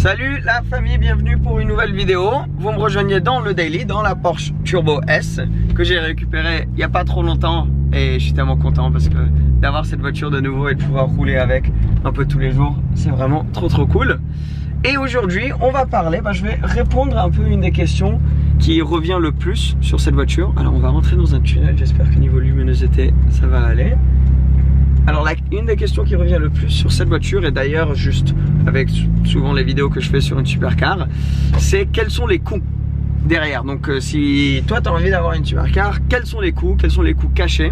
Salut la famille, bienvenue pour une nouvelle vidéo. Vous me rejoignez dans le daily, dans la Porsche Turbo S que j'ai récupérée il n'y a pas trop longtemps. Et je suis tellement content parce que d'avoir cette voiture de nouveau et de pouvoir rouler avec un peu tous les jours, c'est vraiment trop cool. Et aujourd'hui on va parler, je vais répondre un peu à une des questions qui revient le plus sur cette voiture. Alors on va rentrer dans un tunnel, j'espère que niveau luminosité ça va aller. Alors une des questions qui revient le plus sur cette voiture, et d'ailleurs juste avec souvent les vidéos que je fais sur une supercar, c'est quels sont les coûts derrière. Donc si toi tu as envie d'avoir une supercar, quels sont les coûts cachés.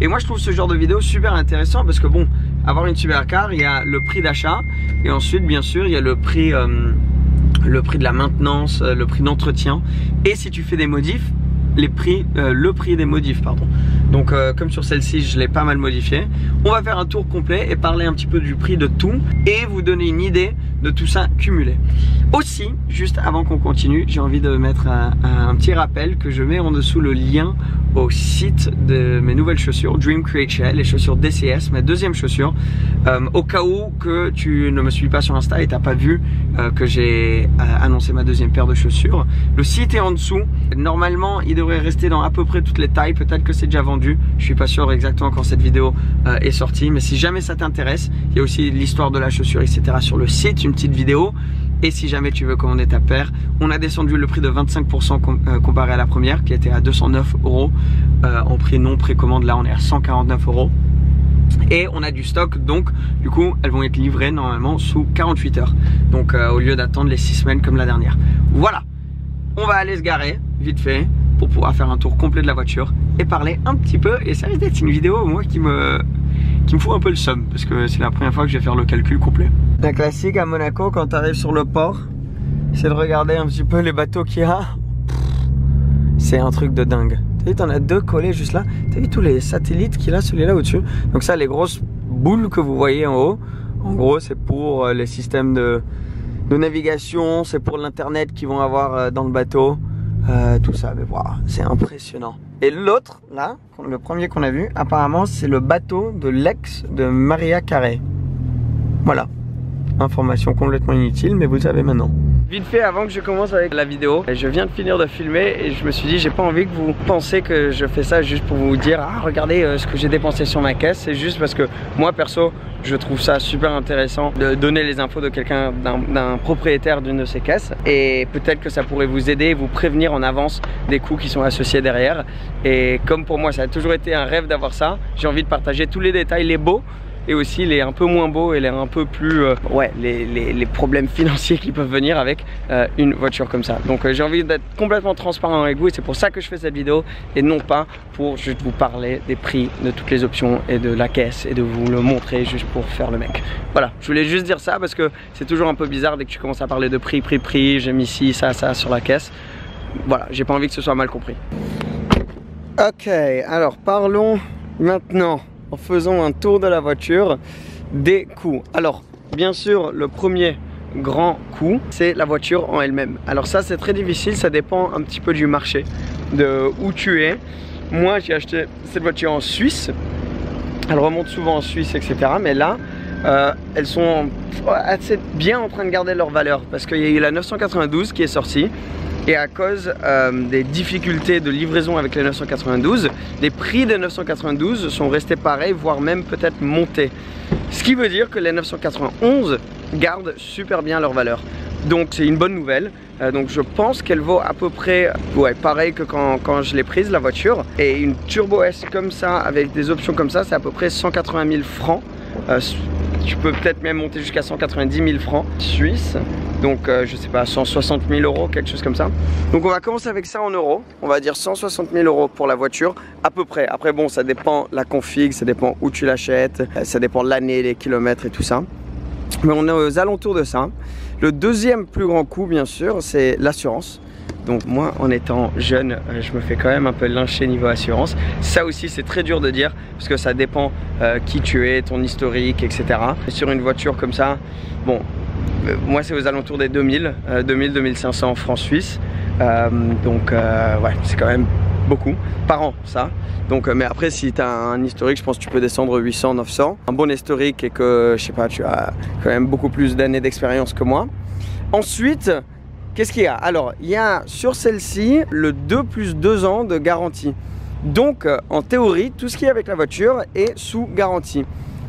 Et moi je trouve ce genre de vidéo super intéressant parce que bon, avoir une supercar, il y a le prix d'achat et ensuite bien sûr il y a le prix de la maintenance, le prix d'entretien, et si tu fais des modifs, le prix des modifs pardon. Donc comme sur celle-ci je l'ai pas mal modifié, on va faire un tour complet et parler un petit peu du prix de tout et vous donner une idée de tout ça cumulé. Aussi, juste avant qu'on continue, j'ai envie de mettre un petit rappel que je mets en dessous le lien au site de mes nouvelles chaussures Dream Create Shell, les chaussures DCS, ma deuxième chaussure, au cas où que tu ne me suis pas sur Insta et t'as pas vu que j'ai annoncé ma deuxième paire de chaussures. Le site est en dessous, normalement il devrait rester dans à peu près toutes les tailles, peut-être que c'est déjà vendu, je suis pas sûr exactement quand cette vidéo est sortie, mais si jamais ça t'intéresse, il y a aussi l'histoire de la chaussure etc sur le site, une petite vidéo. Et si jamais tu veux commander ta paire, on a descendu le prix de 25% comparé à la première qui était à 209 € en prix non précommande. Là on est à 149 €. Et on a du stock, donc du coup elles vont être livrées normalement sous 48 heures. Donc au lieu d'attendre les 6 semaines comme la dernière. Voilà, on va aller se garer vite fait pour pouvoir faire un tour complet de la voiture et parler un petit peu. Et ça risque d'être une vidéo moi qui me fout un peu le seum parce que c'est la première fois que je vais faire le calcul complet. Un classique à Monaco quand tu arrives sur le port, c'est de regarder un petit peu les bateaux qu'il y a. C'est un truc de dingue. T'as vu, t'en as deux collés juste là. T'as vu tous les satellites qu'il a, celui-là au-dessus. Donc ça, les grosses boules que vous voyez en haut, en gros c'est pour les systèmes de navigation, c'est pour l'internet qu'ils vont avoir dans le bateau. Tout ça, mais voilà, c'est impressionnant. Et l'autre, là, le premier qu'on a vu, apparemment c'est le bateau de l'ex de Maria Carey. Voilà, information complètement inutile, mais vous le savez maintenant. Vite fait, avant que je commence avec la vidéo, je viens de finir de filmer et je me suis dit j'ai pas envie que vous pensiez que je fais ça juste pour vous dire ah regardez ce que j'ai dépensé sur ma caisse. C'est juste parce que moi perso je trouve ça super intéressant de donner les infos de quelqu'un, d'un propriétaire d'une de ces caisses, et peut-être que ça pourrait vous aider et vous prévenir en avance des coûts qui sont associés derrière. Et comme pour moi ça a toujours été un rêve d'avoir ça, j'ai envie de partager tous les détails, les beaux et aussi les un peu moins beaux et les un peu plus les problèmes financiers qui peuvent venir avec une voiture comme ça. Donc j'ai envie d'être complètement transparent avec vous et c'est pour ça que je fais cette vidéo et non pas pour juste vous parler des prix de toutes les options et de la caisse et de vous le montrer juste pour faire le mec. Voilà, je voulais juste dire ça parce que c'est toujours un peu bizarre dès que tu commences à parler de prix, j'ai mis ci, ça sur la caisse. Voilà, j'ai pas envie que ce soit mal compris. Ok, alors parlons maintenant, en faisant un tour de la voiture, des coûts. Alors bien sûr le premier grand coût c'est la voiture en elle-même. Alors ça c'est très difficile, ça dépend un petit peu du marché, de où tu es. Moi j'ai acheté cette voiture en Suisse, elle remonte souvent en Suisse etc, mais là elles sont assez bien en train de garder leur valeur parce qu'il y a eu la 992 qui est sortie. Et à cause des difficultés de livraison avec les 992, les prix des 992 sont restés pareils, voire même peut-être montés. Ce qui veut dire que les 991 gardent super bien leur valeur. Donc c'est une bonne nouvelle. Donc je pense qu'elle vaut à peu près pareil que quand je l'ai prise la voiture. Et une Turbo S comme ça, avec des options comme ça, c'est à peu près 180 000 francs. Tu peux peut-être même monter jusqu'à 190 000 francs suisses. Donc je sais pas, 160 000 €, quelque chose comme ça. Donc on va commencer avec ça en euros. On va dire 160 000 € pour la voiture, à peu près. Après bon, ça dépend la config, ça dépend où tu l'achètes, ça dépend de l'année, les kilomètres et tout ça. Mais on est aux alentours de ça. Le deuxième plus grand coût, bien sûr, c'est l'assurance. Donc moi, en étant jeune, je me fais quand même un peu lyncher niveau assurance. Ça aussi, c'est très dur de dire parce que ça dépend qui tu es, ton historique, etc. Et sur une voiture comme ça, bon, moi c'est aux alentours des 2000-2500 francs suisses. Donc ouais, c'est quand même beaucoup par an ça. Donc mais après si tu as un historique, je pense que tu peux descendre 800-900. Un bon historique et que je sais pas, tu as quand même beaucoup plus d'années d'expérience que moi. Ensuite, qu'est-ce qu'il y a? Alors, il y a sur celle-ci le 2 plus 2 ans de garantie. Donc, en théorie, tout ce qui est avec la voiture est sous garantie.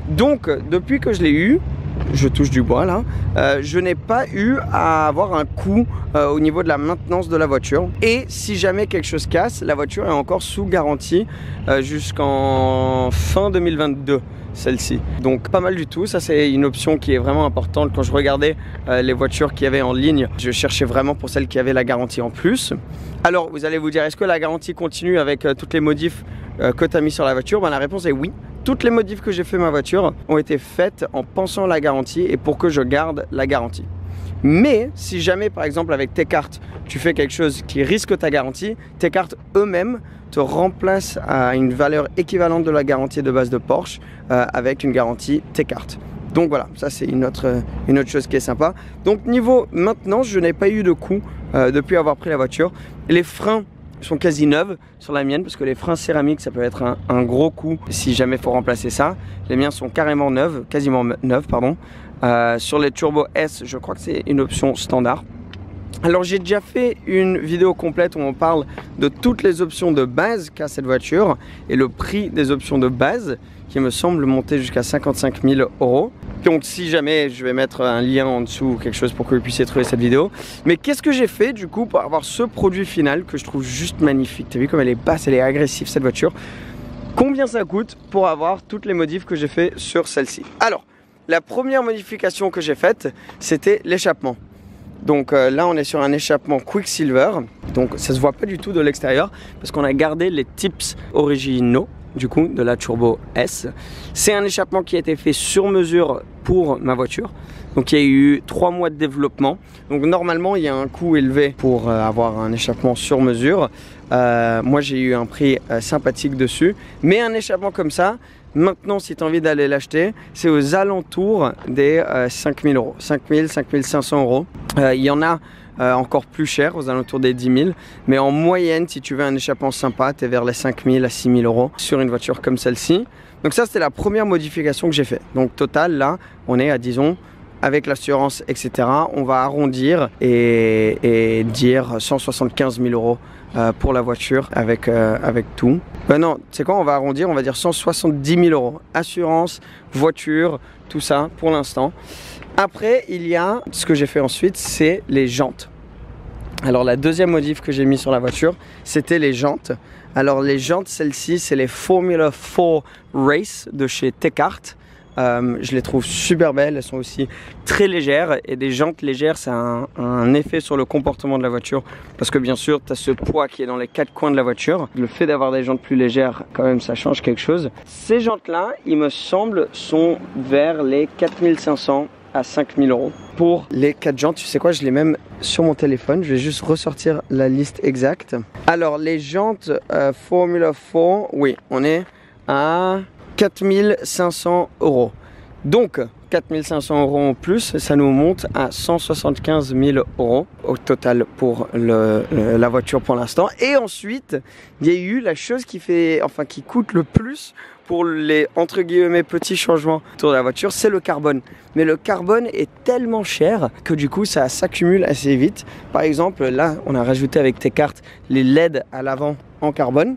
Donc, depuis que je l'ai eu, je touche du bois là, je n'ai pas eu à avoir un coût au niveau de la maintenance de la voiture. Et si jamais quelque chose casse, la voiture est encore sous garantie jusqu'en fin 2022. Celle-ci. Donc pas mal du tout, ça c'est une option qui est vraiment importante. Quand je regardais les voitures qu'il y avait en ligne, je cherchais vraiment pour celles qui avaient la garantie en plus. Alors vous allez vous dire, est-ce que la garantie continue avec toutes les modifs que tu as mis sur la voiture? Ben, la réponse est oui. Toutes les modifs que j'ai fait ma voiture ont été faites en pensant à la garantie et pour que je garde la garantie. Mais si jamais par exemple avec tes cartes tu fais quelque chose qui risque ta garantie, tes cartes eux-mêmes te remplacent à une valeur équivalente de la garantie de base de Porsche avec une garantie tes cartes. Donc voilà, ça c'est une autre chose qui est sympa. Donc niveau maintenance, je n'ai pas eu de coût depuis avoir pris la voiture. Les freins sont quasi neuves sur la mienne parce que les freins céramiques ça peut être un gros coup si jamais il faut remplacer ça. Les miens sont carrément neuves, quasiment neuves pardon. Sur les Turbo S, je crois que c'est une option standard. Alors j'ai déjà fait une vidéo complète où on parle de toutes les options de base qu'a cette voiture et le prix des options de base qui me semble monter jusqu'à 55 000 €. Donc si jamais, je vais mettre un lien en dessous ou quelque chose pour que vous puissiez trouver cette vidéo. Mais qu'est-ce que j'ai fait du coup pour avoir ce produit final que je trouve juste magnifique? T'as vu comme elle est basse, elle est agressive cette voiture. Combien ça coûte pour avoir toutes les modifs que j'ai fait sur celle-ci? Alors, la première modification que j'ai faite, c'était l'échappement. Donc là on est sur un échappement Quicksilver, donc ça se voit pas du tout de l'extérieur parce qu'on a gardé les tips originaux du coup de la Turbo S. C'est un échappement qui a été fait sur mesure pour ma voiture, donc il y a eu 3 mois de développement. Donc normalement il y a un coût élevé pour avoir un échappement sur mesure. Moi j'ai eu un prix sympathique dessus, mais un échappement comme ça, maintenant si tu as envie d'aller l'acheter, c'est aux alentours des 5 000 €, 5 000, 5 500 €. Il y en a encore plus cher, aux alentours des 10 000. Mais en moyenne, si tu veux un échappement sympa, tu es vers les 5 000 à 6 000 € sur une voiture comme celle-ci. Donc ça, c'était la première modification que j'ai fait. Donc total, là, on est à, disons, avec l'assurance, etc. On va arrondir et dire 175 000 € pour la voiture avec tout. Non, c'est quoi, on va arrondir, on va dire 170 000 €. Assurance, voiture, tout ça pour l'instant. Après, il y a ce que j'ai fait ensuite, c'est les jantes. Alors la deuxième modif que j'ai mis sur la voiture, c'était les jantes. Alors les jantes, celles-ci, c'est les Formula 4 Race de chez Tecart. Je les trouve super belles, elles sont aussi très légères et des jantes légères ça a un effet sur le comportement de la voiture parce que bien sûr tu as ce poids qui est dans les 4 coins de la voiture. Le fait d'avoir des jantes plus légères quand même ça change quelque chose. Ces jantes là il me semble sont vers les 4 500 à 5 000 € pour les 4 jantes. Tu sais quoi, je l'ai même sur mon téléphone, je vais juste ressortir la liste exacte. Alors les jantes Formula 4, oui on est à 4 500 €. Donc 4 500 € en plus, ça nous monte à 175 000 € au total pour la voiture pour l'instant. Et ensuite, il y a eu la chose qui coûte le plus pour les entre guillemets petits changements autour de la voiture, c'est le carbone. Mais le carbone est tellement cher que du coup ça s'accumule assez vite. Par exemple, là, on a rajouté avec tes cartes les LED à l'avant en carbone.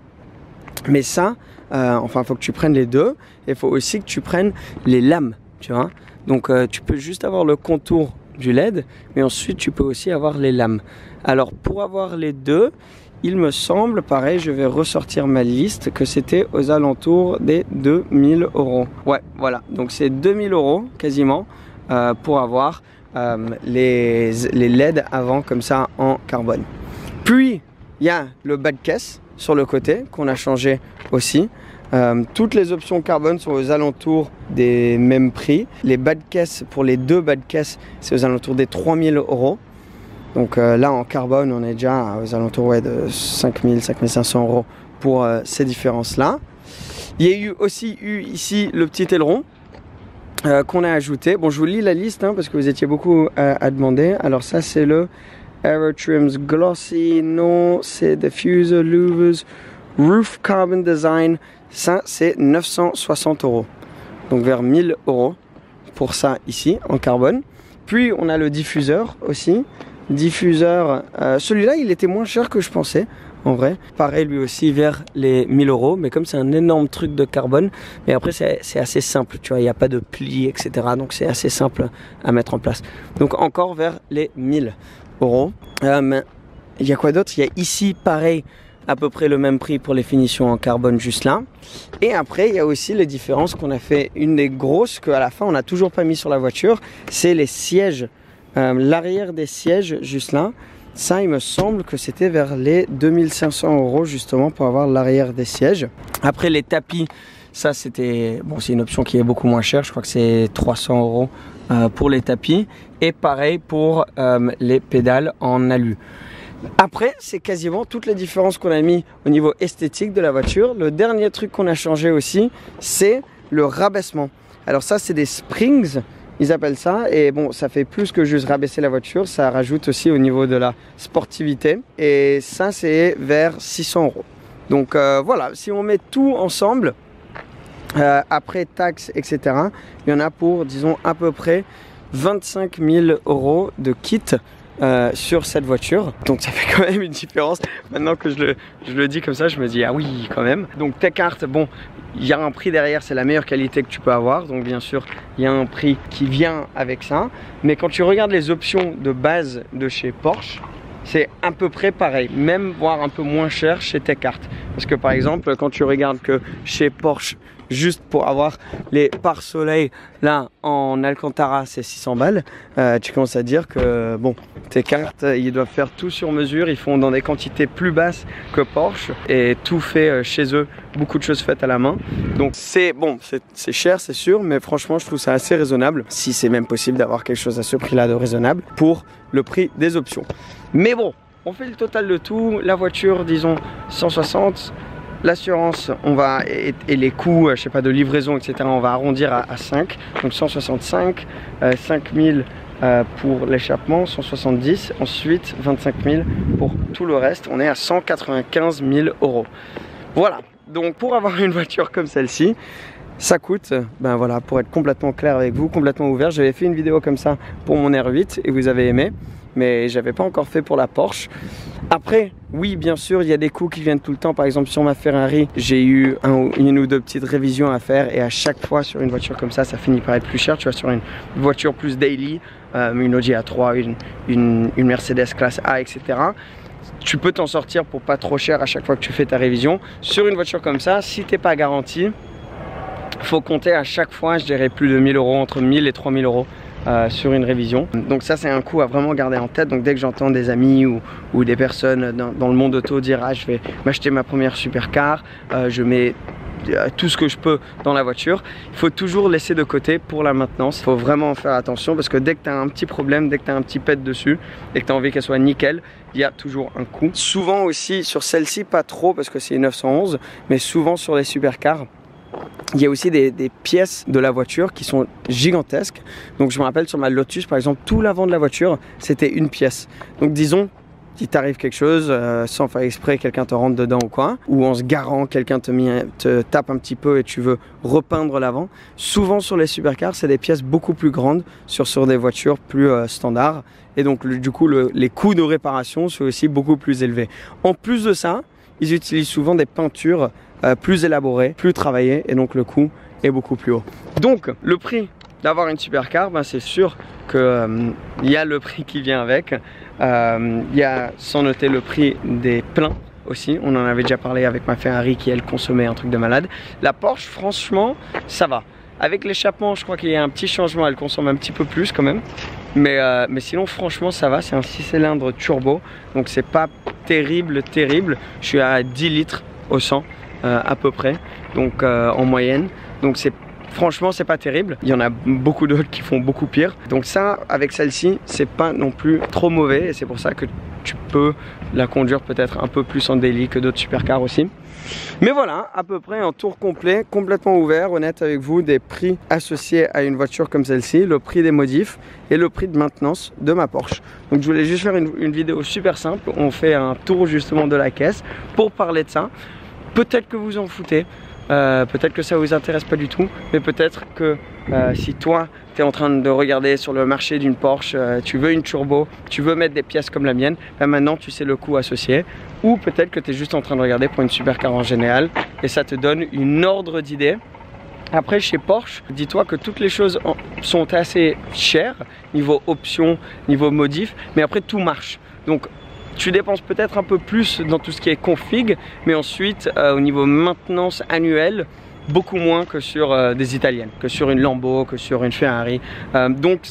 Mais ça, il faut que tu prennes les deux. Et il faut aussi que tu prennes les lames, tu vois. Donc tu peux juste avoir le contour du LED, mais ensuite tu peux aussi avoir les lames. Alors pour avoir les deux, il me semble, pareil, je vais ressortir ma liste, que c'était aux alentours des 2 000 €. Ouais, voilà. Donc c'est 2 000 € quasiment pour avoir les LED avant comme ça en carbone. Puis il y a le bas de caisse sur le côté qu'on a changé aussi. Toutes les options carbone sont aux alentours des mêmes prix. Les bas de caisse, pour les deux bas de caisse, c'est aux alentours des 3 000 €. Donc là en carbone on est déjà aux alentours de 5 000, 5 500 € pour ces différences là. Il y a aussi eu ici le petit aileron qu'on a ajouté. Bon, je vous lis la liste parce que vous étiez beaucoup à demander. Alors ça c'est le Aero Trims Glossy, non c'est Diffuser, Louvers, Roof Carbon Design. Ça c'est 960 €. Donc vers 1000 € pour ça ici en carbone. Puis on a le diffuseur aussi. Diffuseur, celui-là il était moins cher que je pensais. En vrai, pareil lui aussi vers les 1000 €, mais comme c'est un énorme truc de carbone, mais après c'est assez simple, tu vois, il n'y a pas de plis, etc. Donc c'est assez simple à mettre en place. Donc encore vers les 1000 €. Il y a quoi d'autre? Il y a ici pareil, à peu près le même prix pour les finitions en carbone juste là. Et après il y a aussi les différences qu'on a fait, une des grosses qu'à la fin on n'a toujours pas mis sur la voiture, c'est les sièges, l'arrière des sièges juste là. Ça, il me semble que c'était vers les 2500 € justement pour avoir l'arrière des sièges. Après les tapis, ça c'était, bon, c'est une option qui est beaucoup moins chère. Je crois que c'est 300 € pour les tapis. Et pareil pour les pédales en alu. Après, c'est quasiment toutes les différences qu'on a mis au niveau esthétique de la voiture. Le dernier truc qu'on a changé aussi, c'est le rabaissement. Alors ça, c'est des springs. Ils appellent ça, et bon, ça fait plus que juste rabaisser la voiture, ça rajoute aussi au niveau de la sportivité, et ça c'est vers 600 €. Donc voilà, si on met tout ensemble, après taxes, etc., il y en a pour, disons, à peu près 25 000 € de kit sur cette voiture. Donc ça fait quand même une différence. Maintenant que je le dis comme ça, je me dis ah oui quand même. Donc tes cartes, bon, il y a un prix derrière, c'est la meilleure qualité que tu peux avoir. Donc bien sûr, il y a un prix qui vient avec ça. Mais quand tu regardes les options de base de chez Porsche, c'est à peu près pareil, même voire un peu moins cher chez tes cartes. Parce que par exemple, quand tu regardes que chez Porsche, juste pour avoir les pare-soleil là en Alcantara, c'est 600 balles, tu commences à dire que bon, tes cartes, ils doivent faire tout sur mesure, ils font dans des quantités plus basses que Porsche et tout fait chez eux, beaucoup de choses faites à la main. Donc c'est bon, c'est cher c'est sûr, mais franchement je trouve ça assez raisonnable, si c'est même possible d'avoir quelque chose à ce prix là de raisonnable pour le prix des options. Mais bon, on fait le total de tout, la voiture disons 160, l'assurance on va et les coûts je sais pas de livraison etc, on va arrondir à 5, donc 165, 5000 pour l'échappement, 170, ensuite 25 000 pour tout le reste, on est à 195 000 €. Voilà, donc pour avoir une voiture comme celle-ci, ça coûte, ben voilà, pour être complètement clair avec vous, complètement ouvert, j'avais fait une vidéo comme ça pour mon R8 et vous avez aimé, mais j'avais pas encore fait pour la Porsche. Après, oui, bien sûr, il y a des coûts qui viennent tout le temps. Par exemple, sur ma Ferrari, j'ai eu une ou deux petites révisions à faire et à chaque fois sur une voiture comme ça finit par être plus cher. Tu vois, sur une voiture plus daily, une Audi A3, une Mercedes classe A, etc. Tu peux t'en sortir pour pas trop cher à chaque fois que tu fais ta révision. Sur une voiture comme ça, si t'es pas garanti, faut compter à chaque fois, je dirais plus de 1000 €, entre 1000 et 3000 € sur une révision. Donc ça c'est un coup à vraiment garder en tête. Donc dès que j'entends des amis ou des personnes dans le monde auto dire ah je vais m'acheter ma première supercar, je mets tout ce que je peux dans la voiture, il faut toujours laisser de côté pour la maintenance. Il faut vraiment faire attention parce que dès que tu as un petit problème, dès que tu as un petit pet dessus et que tu as envie qu'elle soit nickel, il y a toujours un coût. Souvent aussi sur celle-ci, pas trop parce que c'est une 911, mais souvent sur les supercars, il y a aussi des pièces de la voiture qui sont gigantesques. Donc je me rappelle sur ma Lotus par exemple, tout l'avant de la voiture c'était une pièce. Donc disons, si t'arrive quelque chose, sans faire exprès, quelqu'un te rentre dedans ou quoi, ou en se garant, quelqu'un te tape un petit peu et tu veux repeindre l'avant. Souvent sur les supercars, c'est des pièces beaucoup plus grandes sur des voitures plus standards. Et donc du coup, les coûts de réparation sont aussi beaucoup plus élevés. En plus de ça, ils utilisent souvent des peintures plus élaborées, plus travaillées, et donc le coût est beaucoup plus haut. Donc le prix d'avoir une supercar, ben, c'est sûr qu'il y a le prix qui vient avec. Il y a sans noter le prix des pleins aussi, on en avait déjà parlé avec ma Ferrari qui elle consommait un truc de malade. La Porsche franchement ça va, avec l'échappement je crois qu'il y a un petit changement, elle consomme un petit peu plus quand même, mais sinon franchement ça va, c'est un 6 cylindres turbo donc c'est pas terrible, je suis à 10 litres au 100 à peu près, donc en moyenne, donc c'est franchement c'est pas terrible, il y en a beaucoup d'autres qui font beaucoup pire. Donc ça avec celle-ci c'est pas non plus trop mauvais et c'est pour ça que tu peux la conduire peut-être un peu plus en daily que d'autres supercars aussi. Mais voilà, à peu près un tour complet, complètement ouvert, honnête avec vous, des prix associés à une voiture comme celle-ci, le prix des modifs et le prix de maintenance de ma Porsche. Donc je voulais juste faire une vidéo super simple, on fait un tour justement de la caisse pour parler de ça. Peut-être que vous en foutez, peut-être que ça vous intéresse pas du tout, mais peut-être que si toi tu es en train de regarder sur le marché d'une Porsche, tu veux une turbo, tu veux mettre des pièces comme la mienne, ben maintenant tu sais le coût associé. Ou peut-être que tu es juste en train de regarder pour une supercar en général et ça te donne une ordre d'idée. Après chez Porsche, dis-toi que toutes les choses sont assez chères, niveau options, niveau modif, mais après tout marche. Donc tu dépenses peut-être un peu plus dans tout ce qui est config, mais ensuite au niveau maintenance annuelle, beaucoup moins que sur des italiennes, que sur une Lambo, que sur une Ferrari. Donc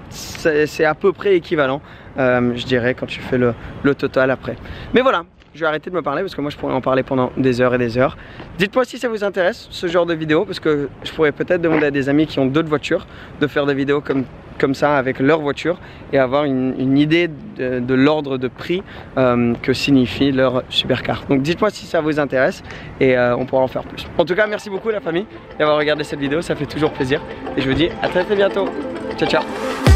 c'est à peu près équivalent, je dirais, quand tu fais le total après. Mais voilà, je vais arrêter de me parler parce que moi je pourrais en parler pendant des heures et des heures. Dites-moi si ça vous intéresse ce genre de vidéo, parce que je pourrais peut-être demander à des amis qui ont d'autres voitures de faire des vidéos comme ça avec leur voiture et avoir une idée de l'ordre de prix que signifie leur supercar. Donc dites-moi si ça vous intéresse et on pourra en faire plus. En tout cas, merci beaucoup la famille d'avoir regardé cette vidéo, ça fait toujours plaisir et je vous dis à très bientôt. Ciao ciao.